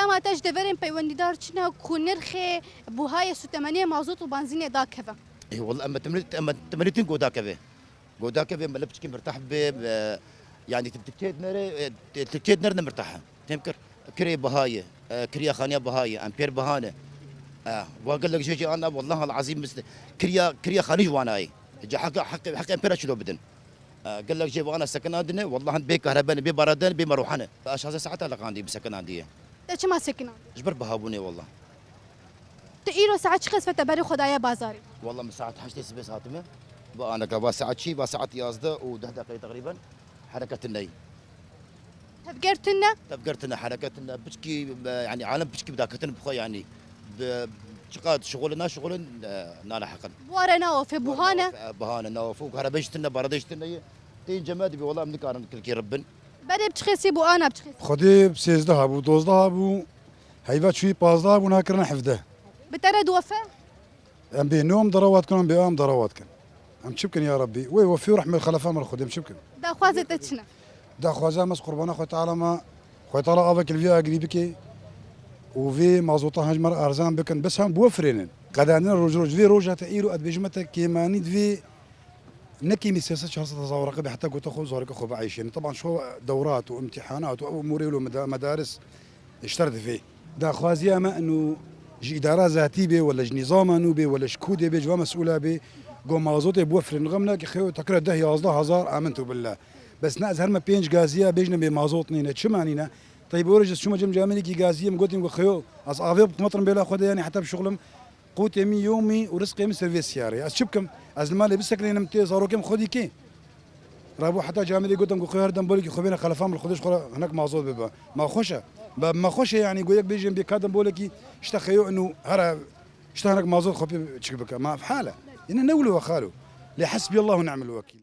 دما تاج دفرين بيوندار شنا كونرخ بوهاي سوتمانية مازوت وبنزين داكفا اي والله اما تمرتين قودا كذا قودا كذا ما لبسك مرتاح يعني تكتيد نرنا مرتاحه تمكر كري بهايه كريا خانيه بهايه امبير بهانه واقول لك جيجي انا والله العظيم مثل كريا خاني واناي جا حق امبير شلو بدن قال لك جيب انا سكن عندنا والله بي كهرباء بي بردان بي مروحنا اشخاص ساعات لقى عندي بسكن عندي تاش ما سكنا جبر بهابوني والله تقيلو ساعات شخص فتبري خدايا بازاري والله من ساعه حشتي سبي ساعتمه انا قبل ساعه شي بساعه يازده و10 دقائق تقريبا حركه الني تفكرتنا حركتنا بشكي يعني عالم بشكي بداكتنا بخوي يعني شقاد شغلنا شغل نانا حقا بوارنا وفي بوهانا بهانا نوفو هربشتنا بردشتنا تين جماد بي والله منك انا كل كي ربن بري بتخسي بو انا بتخسي خدي بسيزده بو دوزده بو هيفات شوي بازده بو ناكرنا حفده بترد وفا ام بينوم ضروات كن بيام ضروات كن ام شبكن يا ربي وي وفي رحمه الخلفاء من خدي شبكن دا خوازتشنا دا خوازا مس قربانا خو تعالى ما خو تعالى افك الفيا قريبكي وفي مازوطه هجمر ارزان بكن بس هم بوفرين قدانا روج في روجه تايرو اد بجمته كيماني في نكي من سياسه شهر تصور قبل حتى قلت اخو زورك اخو بعيشين طبعا شو دورات وامتحانات وامور له مدارس اشترط فيه دا خوازيا ما انه جي اداره ذاتي به ولا جي نظام نوبه ولا شكوده به جوا مسؤوله به قوم مازوطه بوفرين غمنا كي خيو تكره ده 11000 امنت بالله بس ناز هرما بينج غازيه بيجنا بمازوطني نتشمانينا طيب ورجس شو ما جم جامني كي غازيه مقولتهم خيو از افيب مطرم بلا خد يعني حتى بشغلهم قوت يمي يومي ورزق يمي سيرفيس سياري از شبكم از المال بسكن نمتي صاروا كم خدي كي رابو حتى جامني قلت لهم خيو هردم بولك خوبنا خلفام الخدش هناك مازوط ببا ما خوشه يعني يقول لك بيجي بكادم بولكي اشتخيو انه هرا اشتهنك مازوط خبي تشبك ما في حاله ان نولوا وخالو لحسبي الله ونعم الوكيل